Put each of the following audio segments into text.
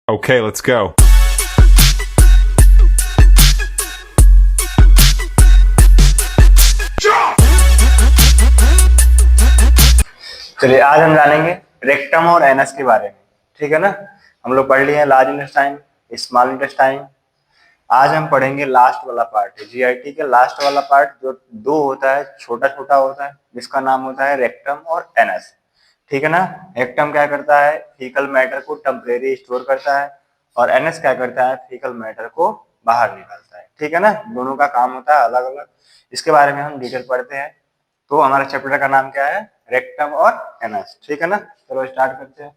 Okay, let's go. चलिए आज हम जानेंगे रेक्टम और एनस के बारे में। ठीक है ना। हम लोग पढ़ लिए हैं लार्ज इंटेस्टाइन, स्मॉल इंटेस्टाइन। आज हम पढ़ेंगे लास्ट वाला पार्ट है, जीआईटी के लास्ट वाला पार्ट जो दो होता है, छोटा छोटा होता है, जिसका नाम होता है रेक्टम और एनस। ठीक है ना। रेक्टम क्या करता है, फीकल मैटर को टेम्परेरी स्टोर करता है, और एनस क्या करता है, फीकल मैटर को बाहर निकालता है। ठीक है ना। दोनों का काम होता है अलग अलग। इसके बारे में हम डिटेल पढ़ते हैं। तो हमारे चैप्टर का नाम क्या है, रेक्टम और एनस। ठीक है ना। चलो स्टार्ट करते हैं।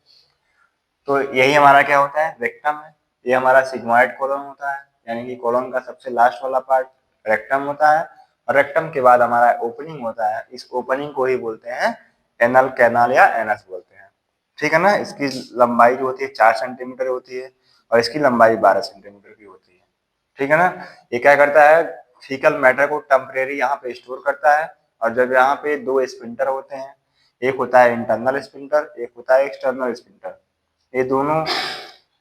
तो यही हमारा क्या होता है, रेक्टम है। ये हमारा सिग्मॉइड कोलन होता है, यानी कि कोलन का सबसे लास्ट वाला पार्ट रेक्टम होता है। और रेक्टम के बाद हमारा ओपनिंग होता है, इस ओपनिंग को ही बोलते हैं एनल कैनाल या एनस बोलते हैं। ठीक है ना। इसकी लंबाई जो होती है 4 सेंटीमीटर होती है, और इसकी लंबाई 12 सेंटीमीटर की होती है। ठीक है ना। ये क्या करता है, फीकल मैटर को टेम्परेरी यहाँ पे स्टोर करता है। और जब यहाँ पे दो स्पिंटर होते हैं, एक होता है इंटरनल स्पिंटर, एक होता है एक्सटर्नल स्पिंटर, ये दोनों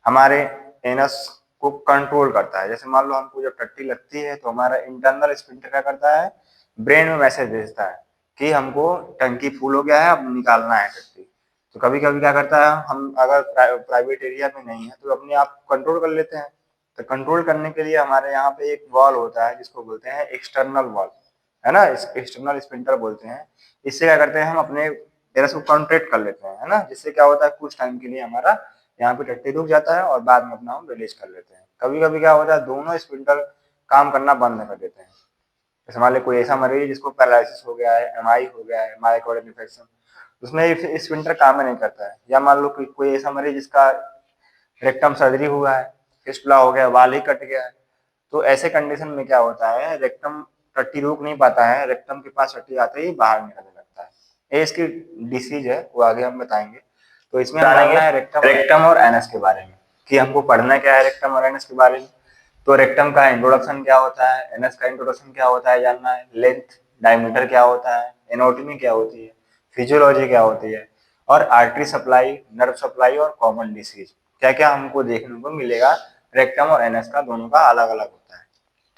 हमारे एनस को कंट्रोल करता है। जैसे मान लो हमको जब टट्टी लगती है तो हमारा इंटरनल स्पिंटर क्या करता है, ब्रेन में मैसेज भेजता है कि हमको टंकी फुल हो गया है, अब निकालना है टट्टी। तो कभी कभी क्या करता है, हम अगर प्राइवेट एरिया में नहीं है तो अपने आप कंट्रोल कर लेते हैं। तो कंट्रोल करने के लिए हमारे यहाँ पे एक वॉल होता है जिसको बोलते हैं एक्सटर्नल वॉल, है ना, एक्सटर्नल स्पिंटर बोलते हैं। इससे क्या करते हैं, हम अपने एनस को कॉन्ट्रैक्ट कर लेते हैं, है ना, जिससे क्या होता है, कुछ टाइम के लिए हमारा यहाँ पे टट्टी रुक जाता है और बाद में अपना हम रिलीज कर लेते हैं। कभी कभी क्या होता है, दोनों स्पिंटर काम करना बंद कर देते हैं। जैसे मान लो कोई ऐसा मरीज है जिसको पैरालिसिस हो गया है, एमआई हो गया है, मायोकार्डियल इन्फेक्शन, उसमें स्पिंटर काम ही नहीं करता है। या मान लो कोई ऐसा मरीज जिसका रेक्टम सर्जरी हुआ है, फिस्टुला हो गया, वाल ही कट गया है, तो ऐसे कंडीशन में क्या होता है, रेक्टम टट्टी रोक नहीं पाता है, रेक्टम के पास टट्टी आते ही बाहर निकलने लगता है। ये इसकी डिसीज है, वो आगे हम बताएंगे। तो इसमें जानेंगे रेक्टम और एनस के बारे में, कि हमको पढ़ना क्या है रेक्टम और एनस के बारे में। तो रेक्टम का इंट्रोडक्शन क्या होता है, एनस का इंट्रोडक्शन क्या होता है जानना है, लेंथ डायमीटर क्या होता है, एनाटॉमी क्या होती है, फिजियोलॉजी क्या होती है, और आर्टरी सप्लाई, नर्व सप्लाई और कॉमन डिसीज क्या क्या हमको देखने को मिलेगा। रेक्टम और एनस का दोनों का अलग अलग होता है।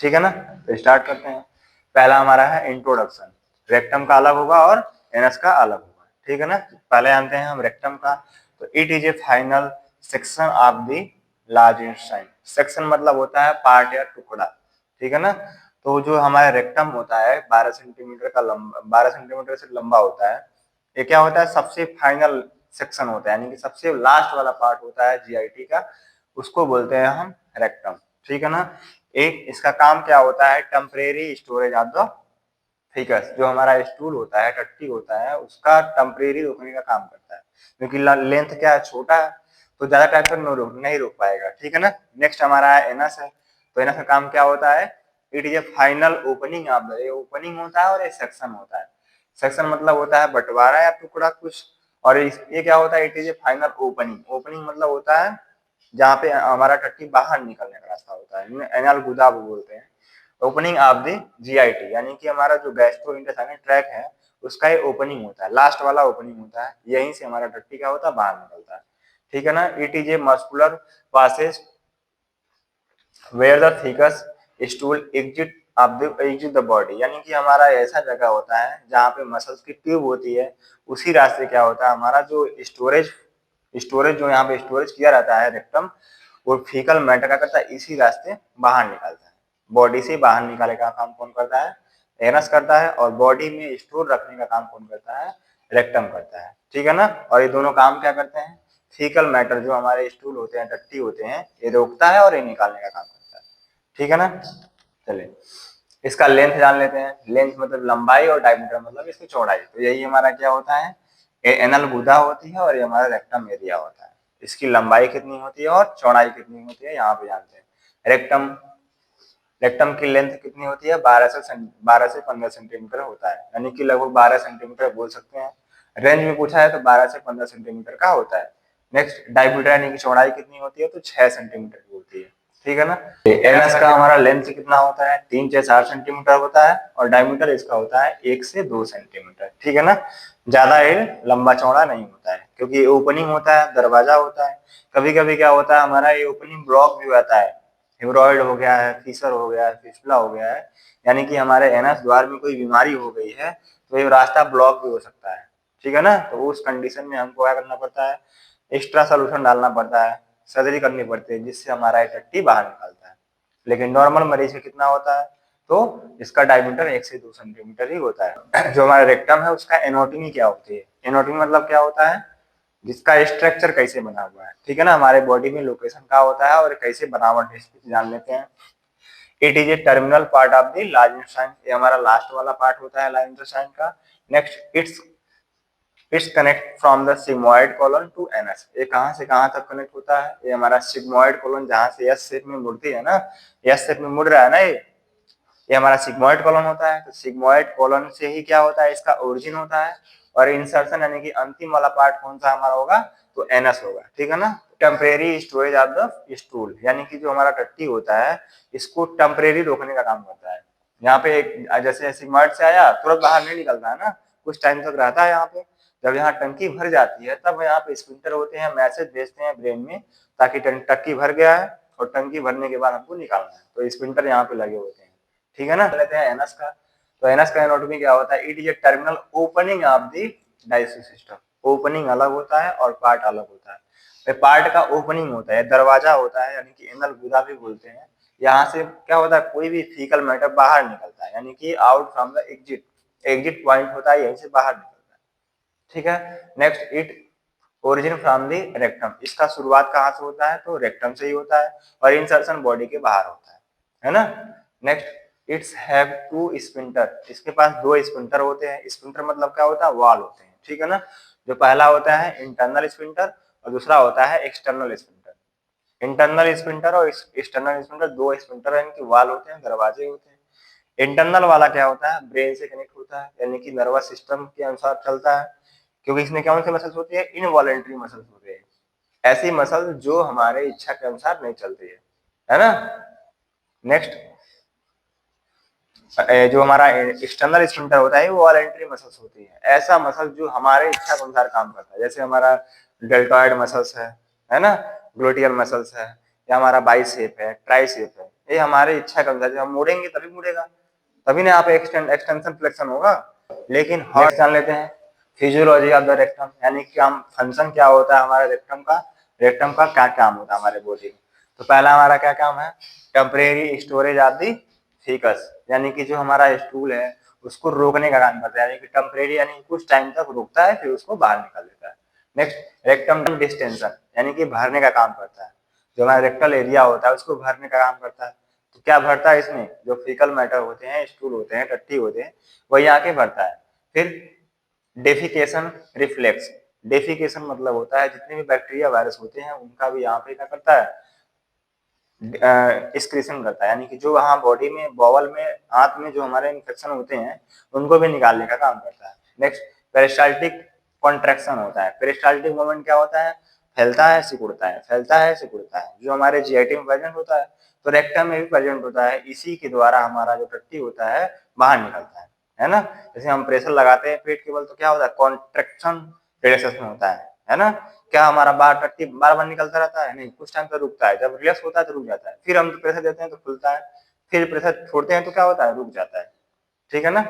ठीक है ना। तो स्टार्ट करते हैं। पहला हमारा है इंट्रोडक्शन। रेक्टम का अलग होगा और एनस का अलग होगा। ठीक है ना। पहले जानते हैं हम रेक्टम का। तो it is A final section of the large intestine. Section मतलब होता है पार्ट या टुकड़ा। ठीक है ना। तो जो हमारा रेक्टम होता है 12 सेंटीमीटर का लंबा, 12 सेंटीमीटर से लंबा होता है। ये क्या होता है, सबसे फाइनल सेक्शन होता है, यानी कि सबसे लास्ट वाला पार्ट होता है जीआईटी का, उसको बोलते हैं हम रेक्टम। ठीक है ना। एक इसका काम क्या होता है, temporary storage of the ficus. जो हमारा स्टूल होता है, टट्टी होता है, उसका टेम्परेरी रोकने का काम करता है, क्योंकि लेंथ क्या है, छोटा है, तो ज्यादा टाइम तक नहीं रोक पाएगा। ठीक है ना। नेक्स्ट हमारा है एनस है। तो एनस का काम क्या होता है, it is A final opening of the, ये ओपनिंग होता है और ये सेक्शन होता है। सेक्शन मतलब होता है बंटवारा या टुकड़ा कुछ, और ये क्या होता है, it is A final opening. Opening मतलब होता है जहाँ पे हमारा टट्टी बाहर निकलने का रास्ता होता है, एनल गुदा बोलते हैं। ओपनिंग ऑफ द जीआईटी, यानी कि हमारा जो गैस्ट्रोइंटेस्टाइनल ट्रैक है, उसका ये ओपनिंग होता है, लास्ट वाला ओपनिंग होता है, यहीं से हमारा टट्टी क्या होता है, बाहर निकलता है। ठीक है ना। It is a muscular passage where the thick stool exit the body, यानी कि हमारा ऐसा जगह होता है जहाँ पे मसल्स की ट्यूब होती है, उसी रास्ते क्या होता है, हमारा जो स्टोरेज स्टोरेज जो यहाँ पे स्टोरेज किया रहता है रेक्टम, वो फीकल मैटर क्या करता है, इसी रास्ते बाहर निकालता है। बॉडी से बाहर निकालने का काम कौन करता है, एनस करता है, और बॉडी में स्टोर रखने का काम कौन करता है, रेक्टम करता है। ठीक है ना। और ये दोनों काम क्या करते हैं, फीकल मैटर जो हमारे स्टूल होते हैं, टट्टी होते हैं, ये रोकता है और ये निकालने का काम करता है। ठीक है ना। चलिए इसका लेंथ जान लेते हैं। लेंथ मतलब लंबाई, और डायमीटर मतलब इसकी चौड़ाई। तो यही हमारा क्या होता है, एनल गुदा होती है और ये हमारा रेक्टम एरिया होता है। इसकी लंबाई कितनी होती है और चौड़ाई कितनी होती है, यहाँ पे जानते हैं। रेक्टम रेक्टम की लेंथ कितनी होती है, 12 से 15 सेंटीमीटर होता है, यानी कि लगभग 12 सेंटीमीटर बोल सकते हैं। रेंज में पूछा है तो 12 से 15 सेंटीमीटर का होता है। नेक्स्ट डायमीटर, यानी कि चौड़ाई कितनी होती है, तो 6 सेंटीमीटर की होती है। ठीक है ना। एनएस का हमारा लेंथ कितना होता है, 3 से 4 सेंटीमीटर होता है, और डायमीटर इसका होता है 1 से 2 सेंटीमीटर। ठीक है ना। ज्यादा ये लंबा चौड़ा नहीं होता है, क्योंकि ये ओपनिंग होता है, दरवाजा होता है। कभी कभी क्या होता है, हमारा ये ओपनिंग ब्लॉक भी होता है, हेमोरॉइड हो गया है, फीसर हो गया है, फिस्टुला हो गया है, यानी कि हमारे एनस द्वार में कोई बीमारी हो गई है तो ये रास्ता ब्लॉक भी हो सकता है, ठीक है ना। तो उस कंडीशन में हमको क्या करना पड़ता है, एक्स्ट्रा सोल्यूशन डालना पड़ता है, सर्जरी करनी पड़ती है, जिससे हमारा टट्टी बाहर निकलता है। लेकिन नॉर्मल मरीज का कितना होता है, तो इसका डायमीटर 1 से 2 सेंटीमीटर ही होता है। जो हमारा रेक्टम है उसका एनाटॉमी क्या होती है, एनाटॉमी मतलब क्या होता है, जिसका स्ट्रक्चर कैसे बना हुआ है, ठीक है ना, हमारे बॉडी में लोकेशन क्या होता है और कैसे बनावट है इसकी जान लेते हैं। It is a terminal part of the large intestine, ये हमारा लास्ट वाला पार्ट होता है लार्ज इंटेस्टाइन का। Next it's connect from the sigmoid colon to anus, ये कहां से कहां तक कनेक्ट होता है, ये हमारा सिग्मोइड कॉलन जहां से एस शेप में मुड़ती है ना, एस शेप में मुड़ रहा है ना, ये हमारा सिग्मोइड कॉलन होता है। तो सिग्मोइड कॉलन से ही क्या होता है, इसका ओरिजिन होता है। और इंसर्शन यानी कि अंतिम वाला पार्ट कौन सा हमारा होगा, तो एनस होगा, ठीक है ना। Temporary storage of the stool, यानी कि जो हमारा टट्टी होता है इसको टेम्परेरी रोकने का काम करता है। यहाँ पे एक जैसे सिग्मोइड से आया तुरंत बाहर नहीं निकलता है ना, कुछ टाइम तक रहता है यहाँ पे। जब यहाँ टंकी भर जाती है तब यहाँ पे स्फिंक्टर होते हैं, मैसेज भेजते हैं ब्रेन में, ताकि टंकी भर गया है और टंकी भरने के बाद हमको निकालना है, तो स्फिंक्टर यहाँ पे लगे होते हैं, ठीक है ना। लेते हैं एनस का, तो एनस का एनाटॉमी क्या होता है, it is a terminal opening of the digestive system, opening अलग होता है और पार्ट अलग होता है। पार्ट का ओपनिंग होता है, दरवाजा होता है, यानी कि एनल गुदा भी बोलते हैं। यहाँ से क्या होता है, कोई भी फीकल मैटर बाहर निकलता है, यानी कि out from the exit, exit point होता है, यहीं से बाहर निकलता है, ठीक है। Next it origin from the rectum, इसका शुरुआत कहाँ से होता है, तो रेक्टम से ही होता है, और इंसर्शन बॉडी के बाहर होता है ना। Next it's have two sphincter, इसके पास दो स्फिंक्टर होते हैं। स्फिंक्टर मतलब क्या होता है, वाल होते हैं, ठीक है ना। जो पहला होता है इंटरनल स्फिंक्टर और दूसरा होता है एक्सटर्नल स्फिंक्टर। इंटरनल स्फिंक्टर और एक्सटर्नल स्फिंक्टर दो स्फिंक्टर हैं, इनके वाल होते हैं, दरवाजे होते हैं। इंटरनल वाला क्या होता है, ब्रेन से कनेक्ट होता है, यानी कि नर्वस सिस्टम के अनुसार चलता है, क्योंकि इसमें कौन सी मसल्स होती है, इनवॉलेंट्री मसल्स होती है, ऐसी मसल जो हमारे इच्छा के अनुसार नहीं चलती है ना। नेक्स्ट जो हमारा एक्सटर्नल स्फिंक्टर होता है वो वॉलेंट्री मसल्स होती है, ऐसा मसल जो हमारे इच्छा के अनुसार काम करता है, जैसे हमारा डेल्टॉइड मसल्स है ना, ग्लूटियल मसल्स है, या हमारा बाइसेप है, ट्राइसेप है, ये हमारे इच्छा के अनुसार, जब हम मुड़ेंगे तभी मुड़ेगा, तभी ना यहाँ पे एक्सटेंशन फ्लेक्शन होगा। लेकिन हार्ट जान लेते हैं, फिजियोलॉजी ऑफ द रेक्टम, यानी कि हम फंक्शन क्या होता है हमारे रेक्टम का क्या काम होता है हमारे बॉडी में। तो पहला हमारा क्या काम है, temporary storage of the faeces, यानी कि जो हमारा स्टूल है उसको रोकने का काम करता है, यानी कि टेम्परेरी यानी कुछ टाइम तक रुकता है फिर उसको बाहर निकाल देता है। नेक्स्ट रेक्टम डिस्टेंशन, यानी कि भरने का काम करता है, जो हमारा रेक्टल एरिया होता है उसको भरने का काम करता है। तो क्या भरता है इसमें, जो फीकल मैटर होते हैं, स्टूल होते हैं, टट्टी होते हैं, वही आके भरता है। फिर डेफिकेशन रिफ्लेक्स, डेफिकेशन मतलब होता है जितने भी बैक्टीरिया वायरस होते हैं उनका भी यहाँ पे क्या करता है, एक्सक्रीशन करता है, यानी कि जो वहाँ बॉडी में बॉवल में हाथ में जो हमारे इन्फेक्शन होते हैं उनको भी निकालने का काम करता है। नेक्स्ट पेरिस्टाल्टिक कॉन्ट्रैक्शन होता है, पेरिस्टाल्टिक मूवमेंट क्या होता है, फैलता है सिकुड़ता है, फैलता है सिकुड़ता है, जो हमारे जीआईटी में प्रेजेंट होता है तो रेक्टम में भी प्रेजेंट होता है, इसी के द्वारा हमारा जो टट्टी होता है बाहर निकलता है ना। जैसे हम प्रेशर लगाते हैं पेट के बल तो क्या होता है, कॉन्ट्रेक्शन रिलैक्सेशन होता है ना। क्या हमारा बाहर टट्टी बार बार निकलता रहता है, नहीं, कुछ टाइम तक रुकता है, जब रिलैक्स होता है तो रुक जाता है, फिर हम प्रेशर देते हैं तो खुलता है, फिर प्रेशर छोड़ते हैं तो क्या होता है, रुक जाता है, ठीक है ना।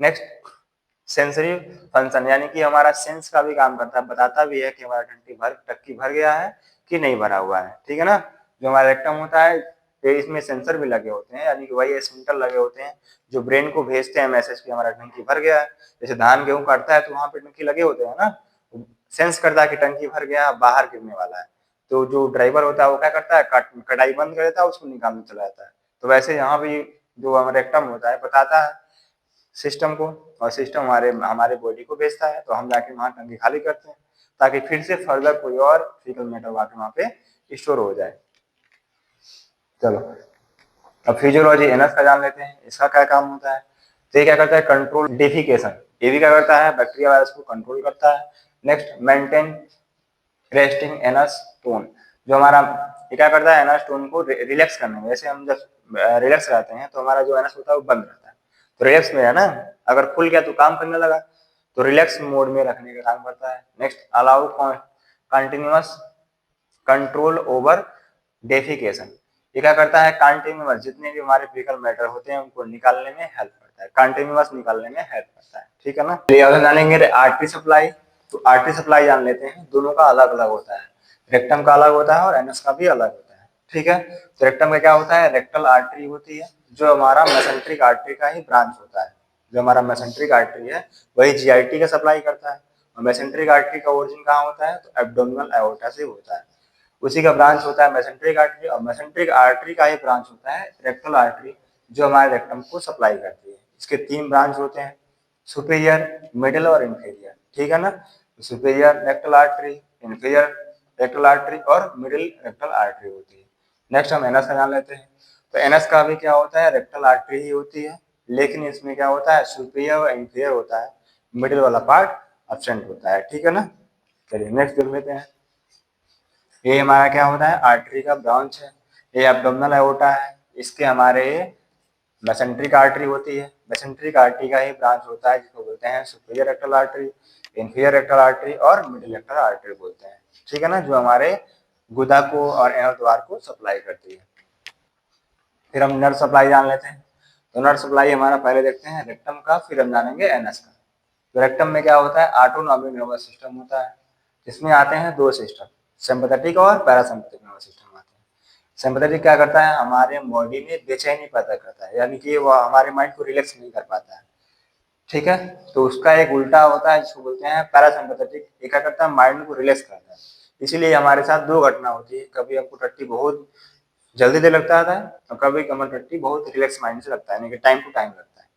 नेक्स्ट सेंसरी फंक्शन, यानी कि हमारा सेंस का भी काम करता है, बताता भी है कि हमारा टट्टी भर गया है कि नहीं भरा हुआ है, ठीक है ना। जो हमारा रेक्टम होता है इसमें सेंसर भी लगे होते हैं, यानी कि वही स्फिंक्टर लगे होते हैं जो ब्रेन को भेजते हैं मैसेज कि हमारा टंकी भर गया है। जैसे धान गेहूं काटता है तो वहां पे टंकी लगे होते हैं ना, सेंस करता है कि टंकी भर गया, बाहर गिरने वाला है, तो जो ड्राइवर होता है वो क्या करता है, कटाई बंद कर देता है, उसको निकालने चला जाता है। तो वैसे यहाँ भी जो हमारा रेक्टम होता है बताता है सिस्टम को, और सिस्टम हमारे हमारे बॉडी को भेजता है, तो हम जाके वहाँ टंकी खाली करते हैं ताकि फिर से फर्दर कोई और फीकल मैटर आके वहाँ पे स्टोर हो जाए। चलो अब फिजियोलॉजी एनस का जान लेते हैं, इसका क्या काम होता है। तो ये क्या करता है, कंट्रोल डेफिकेशन, ये भी क्या करता है, बैक्टीरिया वायरस को कंट्रोल करता है। Next maintain resting anus tone, जो हमारा ये क्या करता है, एनस टोन को रिलैक्स करने में, जैसे हम जब रिलैक्स रहते हैं तो हमारा जो एनस होता है वो बंद रहता है, तो रिलैक्स में है ना, अगर खुल गया तो काम करने लगा, तो रिलैक्स मोड में रखने का काम करता है। Next, allow continuous control over defecation. ये क्या करता है, कंटिन्यूअस जितने भी हमारे फीकल मैटर होते हैं उनको निकालने में हेल्प करता है, कंटिन्यूअस निकालने में हेल्प करता है, ठीक है ना। अगर जानेंगे आर्टरी सप्लाई, तो आर्टरी सप्लाई जान लेते हैं, दोनों का अलग अलग होता है, रेक्टम का अलग होता है और एनस का भी अलग होता है, ठीक है। तो रेक्टम में क्या होता है, रेक्टल आर्टरी होती है जो हमारा मेसेंट्रिक आर्टरी का ही ब्रांच होता है, जो हमारा मेसेंट्रिक आर्टरी है वही जीआईटी का सप्लाई करता है। और मेसेंट्रिक आर्टरी का ओरिजिन कहाँ होता है, तो एब्डोमिनल एओर्टा से होता है, उसी का ब्रांच होता है मेसेंट्रिक आर्टरी। और मेसेंट्रिक आर्टरी का ही ब्रांच होता है रेक्टल आर्टरी जो हमारे रेक्टम को सप्लाई करती है। इसके 3 ब्रांच होते हैं, सुपीरियर, मिडिल और इंफीरियर, ठीक है ना। Superior rectal artery, inferior rectal artery और मिडिल रेक्टल आर्टरी होती है। नेक्स्ट हम एनस का जान लेते हैं। तो एनस का भी क्या होता है, रेक्टल आर्टरी ही होती है, लेकिन इसमें क्या होता है, सुपीरियर और इंफीरियर होता है, मिडिल वाला पार्ट एब्सेंट होता है, ठीक है ना। चलिए नेक्स्ट देख लेते हैं। ये हमारा क्या होता है, आर्टरी का ब्रांच है, ये एब्डोमिनल एओर्टा है, इसके हमारे मेसेंट्रिक आर्टरी होती है, मेसेंट्रिक आर्टरी का ही ब्रांच होता है जिसको बोलते हैं superior rectal artery, inferior rectal artery और मिडिल रेक्टल आर्टरी बोलते हैं, ठीक है ना, जो हमारे गुदा को और एनल द्वार को सप्लाई करती है। फिर हम नर्व सप्लाई जान लेते हैं। तो नर्व सप्लाई हमारा पहले देखते हैं रेक्टम का, फिर हम जानेंगे एनस का। तो रेक्टम में क्या होता है, ऑटोनॉमिक नर्वस सिस्टम होता है, जिसमें आते हैं 2 सिस्टम, सिंपैथेटिक और पैरासिम्पैथिक नर्वस सिस्टम आते हैं। सिंपैथेटिक क्या करता है, हमारे बॉडी में बेचैनी पैदा करता है, यानी कि वो हमारे माइंड को रिलैक्स नहीं कर पाता है, ठीक है। तो उसका एक उल्टा होता है जिसको बोलते हैं पैरासिम्पैथेटिक, ये क्या करता है, माइंड को रिलैक्स करता है। इसीलिए हमारे साथ 2 घटना होती है, कभी हमको टट्टी बहुत जल्दी से लगता है और कभी कमर टट्टी बहुत रिलैक्स माइंड से लगता है, यानी कि टाइम टू टाइम लगता है।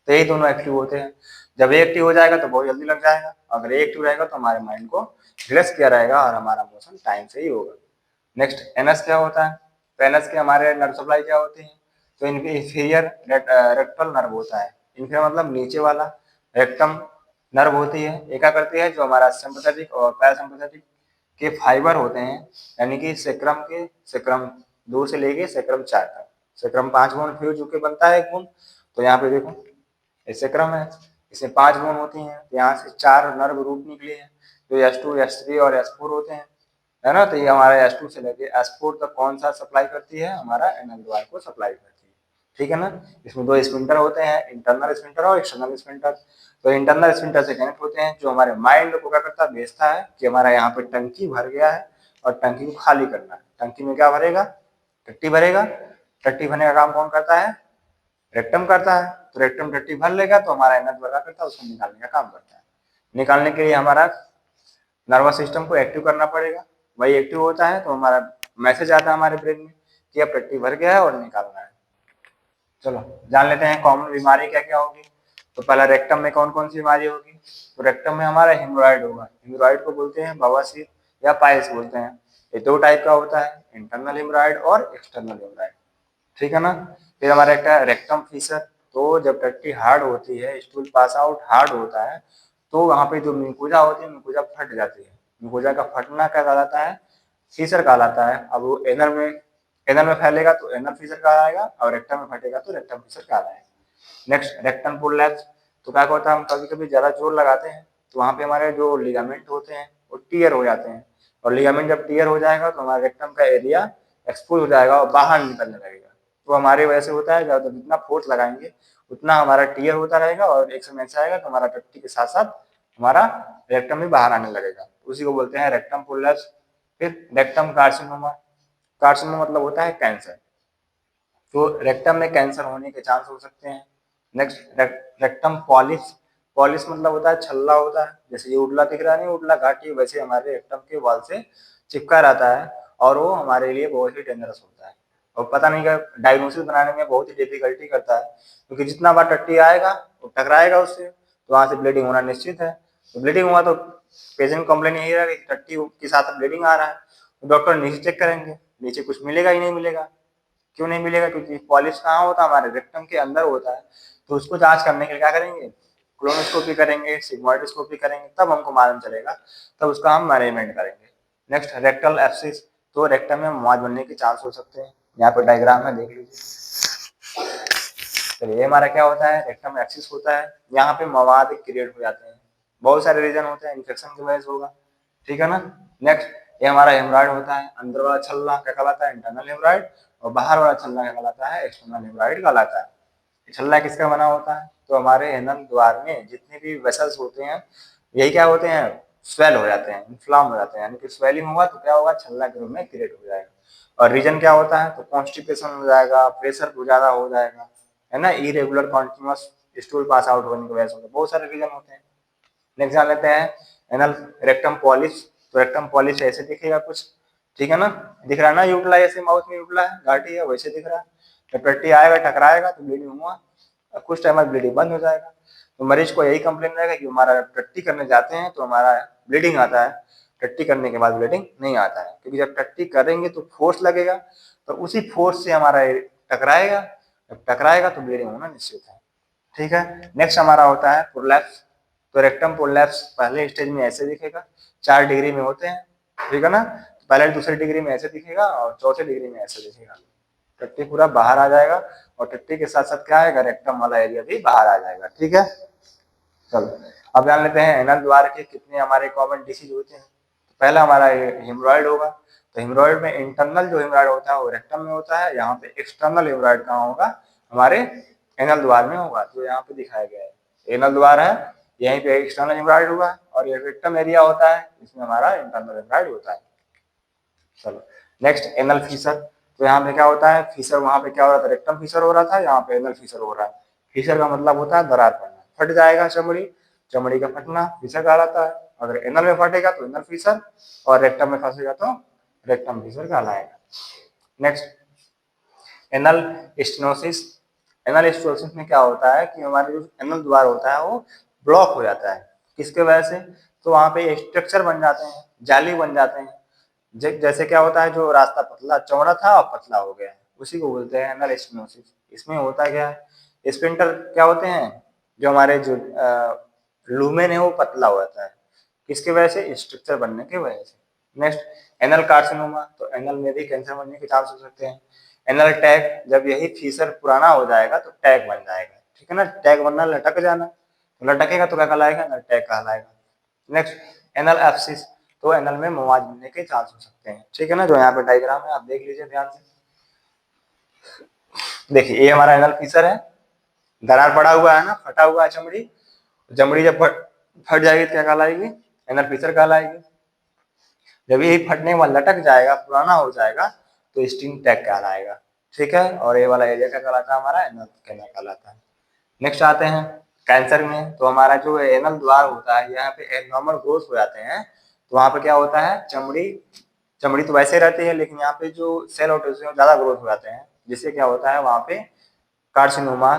तो यही दोनों एक्टिव होते हैं। जब ये एक्टिव हो जाएगा तो बहुत जल्दी लग जाएगा, अगर ये एक्टिव रहेगा तो हमारे माइंड को रिलैक्स किया रहेगा और हमारा मोशन टाइम से ही होगा। नेक्स्ट, एनएस क्या होता है। तो एनएस के हमारे नर्व सप्लाई क्या होती है, तो इंफीरियर रेक्टल नर्व होता है, इंफीरियर मतलब नीचे वाला, रेक्टम नर्व होती है, ये क्या करती है, जो हमारा सिंपैथेटिक और पैरासिम्पैथेटिक के फाइबर होते हैं, यानी कि सेक्रम 2 से लेके सेक्रम 4 तक, सेक्रम 5 बोन फ्यूज होकर बनता है एक बोन। तो यहाँ पे देखो ये सेक्रम है, इसमें 5 बोन होती हैं, तो यहाँ से 4 नर्व रूट निकले हैं, जो S2, S3 और S4 होते हैं, है ना। तो ये हमारा S2 से लेके S4 तक कौन सा सप्लाई करती है, हमारा एनल द्वार को सप्लाई करती है, ठीक है ना। इसमें 2 स्फिंक्टर होते हैं, इंटरनल स्फिंक्टर और एक्सटर्नल स्फिंक्टर। तो इंटरनल स्फिंक्टर से कनेक्ट होते हैं, जो हमारे माइंड को क्या करता है, भेजता है कि हमारा यहाँ पे टंकी भर गया है और टंकी को खाली करना है। टंकी में क्या भरेगा, टट्टी भरेगा, टट्टी भरने का काम कौन करता है, रेक्टम करता है। तो रेक्टम टट्टी भर लेगा तो हमारा एनल द्वार करता है, उसको निकालने का काम करता है। निकालने के लिए हमारा नर्वस सिस्टम को एक्टिव करना पड़ेगा, वही एक्टिव होता है तो हमारा मैसेज आता है हमारे ब्रेन में कि अब टट्टी भर गया है और निकालना है। चलो जान लेते हैं कॉमन बीमारी क्या क्या होगी। तो पहला रेक्टम में कौन कौन सी बीमारी होगी। तो रेक्टम में हमारा हेमोरॉइड होगा, हेमोरॉइड को बोलते हैं बवासीर या पाइल्स बोलते हैं। ये 2 टाइप का होता है, इंटरनल हेमोरॉइड और एक्सटर्नल हेमोरॉइड, ठीक है ना। फिर हमारा एक रेक्टम फीसर, तो जब टट्टी हार्ड होती है, स्टूल पास आउट हार्ड होता है, तो वहाँ पे जो म्यूकोजा होती है, म्यूकोजा फट जाती है, म्यूकोजा का फटना क्या कहलाता है, फीसर कहलाता है। अब वो एनल में फैलेगा तो एनल फीसर कहलाएगा और रेक्टम में फटेगा तो रेक्टम फीसर कहलाएगा। नेक्स्ट, रेक्टम प्रोलैप्स, तो क्या होता है, हम कभी कभी ज्यादा जोर लगाते हैं तो वहाँ पे हमारे जो लिगामेंट होते हैं वो टीयर हो जाते हैं, और लिगामेंट जब टीयर हो जाएगा तो हमारे रेक्टम का एरिया एक्सपोज हो जाएगा और बाहर निकलने लगेगा। तो हमारे वजह से होता है, ज्यादा जितना फोर्स लगाएंगे उतना हमारा टीयर होता रहेगा और एक समय ऐसा आएगा तो हमारा टट्टी के साथ साथ हमारा रेक्टम भी बाहर आने लगेगा, उसी को बोलते हैं रेक्टम प्रोलैप्स। फिर रेक्टम कार्सिनोमा, कार्सिनोमा मतलब होता है कैंसर, तो रेक्टम में कैंसर होने के चांस हो सकते हैं। नेक्स्ट, रेक्टम पॉलिस, पॉलिस मतलब होता है छल्ला होता है, जैसे ये उडला दिख रहा है नहीं, उडला घाटी, वैसे हमारे रेक्टम के वॉल से चिपका रहता है और वो हमारे लिए बहुत ही डेंजरस होता है और पता नहीं क्या डायग्नोसिस बनाने में बहुत ही डिफिकल्टी करता है, क्योंकि जितना बार टट्टी आएगा वो टकराएगा उससे तो वहां से ब्लीडिंग होना निश्चित है। तो ब्लीडिंग हुआ तो पेशेंट कंप्लेन यही रहेगा कि टट्टी के साथ ब्लीडिंग आ रहा है, तो डॉक्टर नीचे चेक करेंगे, नीचे कुछ मिलेगा ही नहीं मिलेगा। क्यों नहीं मिलेगा, क्योंकि पॉलिश कहाँ होता है, हमारे रेक्टम के अंदर होता है। तो उसको जांच करने के लिए क्या करेंगे, क्लोनोस्कोपी करेंगे, सिग्मोइडोस्कोपी करेंगे, तब हमको मालूम चलेगा, तब उसका हम मैनेजमेंट करेंगे। नेक्स्ट, रेक्टल एब्सिस, तो रेक्टम में मौज बनने के चांस हो सकते हैं, यहाँ पे डायग्राम में देख लीजिए। तो ये हमारा क्या होता है, रेक्टम एब्सिस होता है, यहाँ पे मवाद क्रिएट हो जाते हैं, बहुत सारे रीजन होते हैं, इन्फेक्शन की वजह से होगा, ठीक है ना। नेक्स्ट, ये हमारा हेमराइड होता है, अंदर वाला छल्ला क्या कहलाता है, इंटरनल हेमराइड, और बाहर वाला छल्ला क्या कहलाता है, एक्सटर्नल हेमराइड कहलाता है। छल्ला किसका बना होता है, तो हमारे एनल द्वार में जितने भी वेसल्स होते हैं यही क्या होते हैं, स्वेल हो जाते हैं, इन्फ्लाम हो जाते हैं, यानी कि स्वेलिंग होगा तो क्या होगा, छल्ला के रूप में क्रिएट हो जाएगा। और रीजन क्या होता है, तो कॉन्स्टिपेशन हो जाएगा, प्रेशर ज्यादा हो जाएगा, है ना, irregular continuous stool pass out होने की वजह से, बहुत सारे रीजन होते हैं। नेक्स्ट जान लेते हैं एनल रेक्टम पॉलिश। तो रेक्टम पॉलिश ऐसे दिखेगा कुछ, ठीक है ना, दिख रहा है ना, यूटला ऐसे माउथ में यूटला है, घाटी है, वैसे दिख रहा है। जब टट्टी आएगा टकराएगा तो ब्लीडिंग हुआ, कुछ टाइम बाद ब्लीडिंग बंद हो जाएगा। तो मरीज को यही कंप्लेन रहेगा कि हमारा टट्टी करने जाते हैं तो हमारा ब्लीडिंग आता है, टट्टी करने के बाद ब्लीडिंग नहीं आता है, क्योंकि जब टट्टी करेंगे तो फोर्स लगेगा, तो उसी फोर्स से हमारा टकराएगा, जब टकराएगा तो ब्लीडिंग होना निश्चित है, ठीक है। नेक्स्ट हमारा होता है प्रोलैप्स। तो रेक्टम प्रोलैप्स पहले स्टेज में ऐसे दिखेगा, 4 डिग्री में होते हैं, ठीक है ना, पहले दूसरे डिग्री में ऐसे दिखेगा और चौथे डिग्री में ऐसे दिखेगा, टट्टी पूरा बाहर आ जाएगा, और टट्टी के साथ साथ क्या आएगा, रेक्टम वाला एरिया भी बाहर आ जाएगा, ठीक है। चलो अब जान लेते हैं एनल द्वार के कितने हमारे कॉमन डिसीज होते हैं। तो पहला हमारा हिमोरॉइड होगा। तो हिमोरॉइड में इंटरनल जो हिमोरॉइड होता है वो रेक्टम में होता है, यहाँ पे एक्सटर्नल हिमोरॉइड कहाँ होगा, हमारे एनल द्वार में होगा। तो यहाँ पे दिखाया गया है, एनल द्वार है, यहीं पे एक्सटर्नल हिमोरॉइड होगा, और ये रेक्टम एरिया होता है, इसमें हमारा इंटरनल हिमोरॉइड होता है। चलो नेक्स्ट एनल फीसर। तो यहाँ पे क्या होता है, फीसर वहां पे क्या हो रहा था, रेक्टम फीसर हो रहा था, यहाँ पे एनल फीसर हो रहा है। फीसर का मतलब होता है दरार पड़ना, फट जाएगा चमड़ी, चमड़ी का फटना फीसर कहलाता है। अगर एनल में फटेगा तो एनल फीसर, और रेक्टम में फंसेगा तो रेक्टम फीसर कहलाएगा। Next anal stenosis. Anal stenosis में क्या होता है कि हमारे जो एनल द्वार होता है वो ब्लॉक हो जाता है, किसके वजह से, तो वहां पे स्ट्रक्चर बन जाते हैं, जाली बन जाते हैं, जैसे क्या होता है, जो रास्ता पतला चौड़ा था और पतला हो गया, उसी को बोलते हैं एनल स्टेनोसिस। इसमें होता क्या है, स्पिंटर क्या होते हैं, जो हमारे जो लूमेन है वो पतला हो जाता है, किसकी वजह से, स्ट्रक्चर बनने की वजह से। Next anal carcinoma. तो एनल में भी कैंसर बनने के चांस हो सकते हैं। एनल टैग, जब यही फीसर पुराना हो जाएगा तो टैग बन जाएगा, ठीक है ना, टैग बनना लटक जाना, तो लटकेगा तो क्या कहलाएगा, एनल टैग कहलाएगा। Next anal abscess. तो एनल में मवाद बनने के चांस हो सकते हैं, ठीक है ना, जो यहाँ पे डायग्राम है आप देख लीजिए ध्यान से। देखिए ये हमारा एनल फीसर है, दरार पड़ा हुआ है ना, फटा हुआ है चमड़ी, चमड़ी जब फट जाएगी तो क्या कहलाएगी, एनल फीसर कहलाएगी। जब ये फटने के बाद लटक जाएगा, पुराना हो जाएगा, तो स्टिंग टैग कहलाएगा, ठीक है। और ये वाला एरिया क्या कहलाता है, हमारा एनल कैनाल कहलाता है। नेक्स्ट आते हैं कैंसर में। तो हमारा जो एनल द्वार होता है यहाँ पे एबनॉर्मल ग्रोथ हो जाते हैं, तो वहां पे क्या होता है, चमड़ी चमड़ी तो वैसे रहती है, लेकिन यहाँ पे जो सेल होते हैं ज्यादा ग्रोथ हो जाते हैं, जिससे क्या होता है वहां पे कार्सिनोमा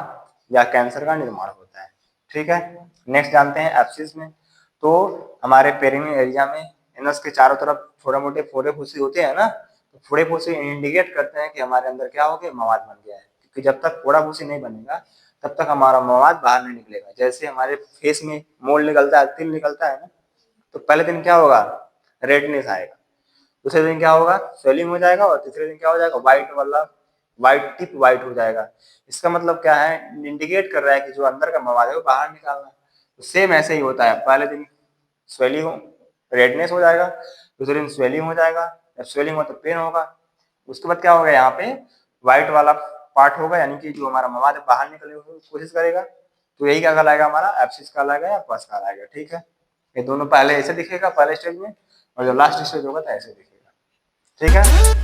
या कैंसर का निर्माण होता है, ठीक है। नेक्स्ट जानते हैं एब्सिस में। तो हमारे पेरिनियल एरिया में एनस के चारों तरफ छोटे मोटे फोड़े फुंसी होते हैं ना, तो फोड़े फुंसी इंडिकेट करते हैं कि हमारे अंदर क्या हो गया, मवाद बन गया है, क्योंकि जब तक फोड़ा फुंसी नहीं बनेगा तब तक हमारा मवाद बाहर नहीं निकलेगा। जैसे हमारे फेस में मोल निकलता है, तिल निकलता है ना, तो पहले दिन क्या होगा, रेडनेस आएगा, दूसरे दिन क्या होगा, स्वेलिंग हो जाएगा, और तीसरे दिन क्या हो जाएगा, व्हाइट वाला व्हाइट टिप व्हाइट हो जाएगा। इसका मतलब क्या है, इंडिकेट कर रहा है कि जो अंदर का मवाद है वो बाहर निकालना है। तो सेम ऐसे ही होता है, पहले दिन स्वेलिंग रेडनेस हो जाएगा, दूसरे दिन स्वेलिंग हो जाएगा, जब स्वेलिंग हो तो पेन होगा, उसके बाद क्या होगा, यहाँ पे व्हाइट वाला पार्ट होगा, यानी कि जो हमारा मवाद बाहर निकलने की कोशिश करेगा, तो यही क्या कहलाएगा, हमारा एब्सिस कहलाएगा या पस कहलाएगा, ठीक है। ये दोनों पहले ऐसे दिखेगा पहले स्टेज में, और जब लास्ट स्टेज होगा तो ऐसे दिखेगा, ठीक है।